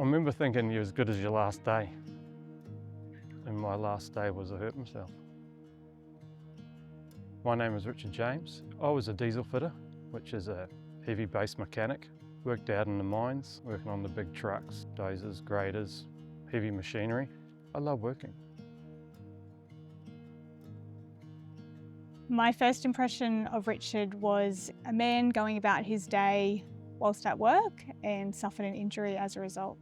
remember thinking you're as good as your last day. And my last day was I hurt myself. My name is Richard James. I was a diesel fitter, which is a heavy base mechanic. Worked out in the mines, working on the big trucks, dozers, graders, heavy machinery. I love working. My first impression of Richard was a man going about his day whilst at work and suffered an injury as a result.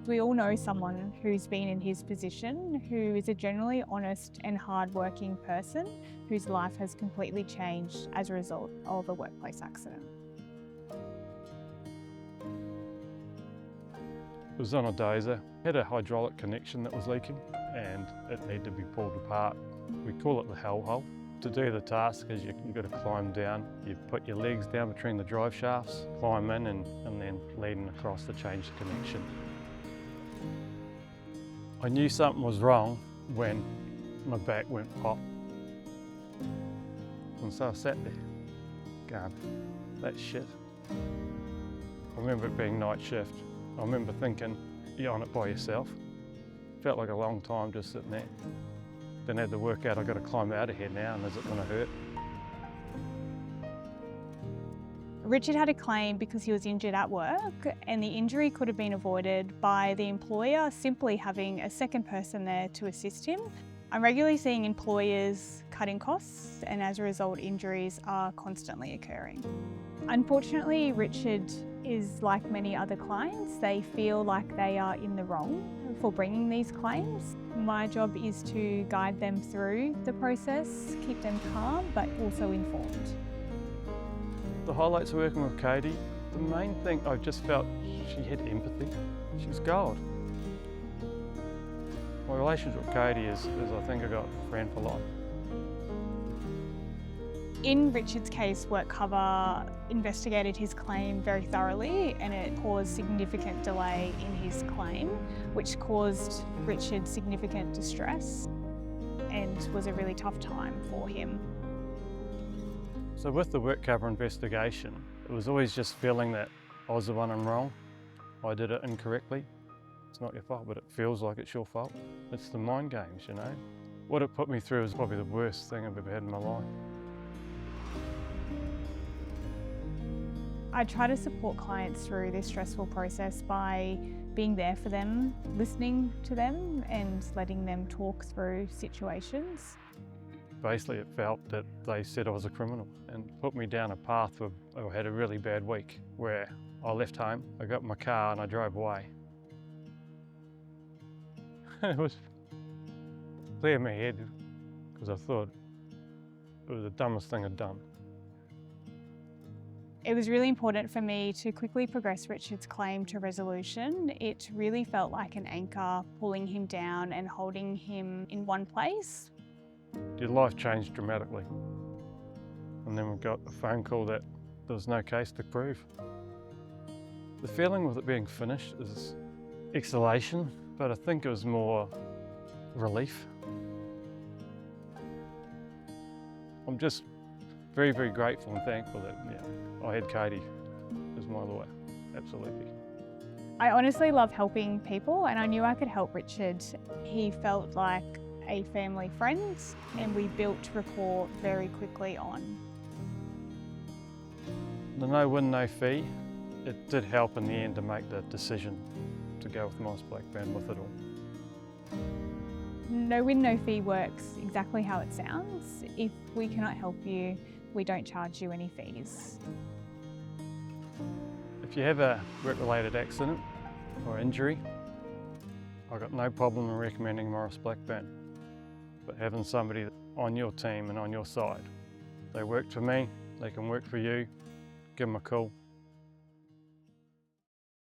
We all know someone who's been in his position, who is a generally honest and hard-working person whose life has completely changed as a result of a workplace accident. It was on a dozer. Had a hydraulic connection that was leaking and it needed to be pulled apart. We call it the hellhole. To do the task is you've got to climb down. You put your legs down between the drive shafts, climb in and then leading across to change the connection. I knew something was wrong when my back went pop. And so I sat there going, that's shit. I remember it being night shift. I remember thinking, you're on it by yourself. Felt like a long time just sitting there. Then had to work out, I've got to climb out of here now, and is it going to hurt? Richard had a claim because he was injured at work, and the injury could have been avoided by the employer simply having a second person there to assist him. I'm regularly seeing employers cutting costs, and as a result, injuries are constantly occurring. Unfortunately, Richard is like many other clients. They feel like they are in the wrong for bringing these claims. My job is to guide them through the process, keep them calm, but also informed. The highlights of working with Katie, the main thing I just felt she had empathy. She was gold. My relationship with Katie is I think I got a friend for life. In Richard's case, WorkCover investigated his claim very thoroughly and it caused significant delay in his claim, which caused Richard significant distress and was a really tough time for him. So with the WorkCover investigation, it was always just feeling that I was the one in wrong. I did it incorrectly. It's not your fault, but it feels like it's your fault. It's the mind games, you know. What it put me through is probably the worst thing I've ever had in my life. I try to support clients through this stressful process by being there for them, listening to them and letting them talk through situations. Basically, it felt that they said I was a criminal and put me down a path where I had a really bad week where I left home, I got in my car and I drove away. It was clear in my head because I thought it was the dumbest thing I'd done. It was really important for me to quickly progress Richard's claim to resolution. It really felt like an anchor pulling him down and holding him in one place. Your life changed dramatically. And then we got a phone call that there was no case to prove. The feeling with it being finished is exhalation, but I think it was more relief. I'm just very, very grateful and thankful that I had Katie as my lawyer, absolutely. I honestly love helping people and I knew I could help Richard. He felt like a family friend and we built rapport very quickly on. The no win, no fee, it did help in the end to make the decision to go with Maurice Blackburn with it all. No win, no fee works exactly how it sounds. If we cannot help you, we don't charge you any fees. If you have a work-related accident or injury, I've got no problem in recommending Maurice Blackburn. But having somebody on your team and on your side, they worked for me, they can work for you, give them a call.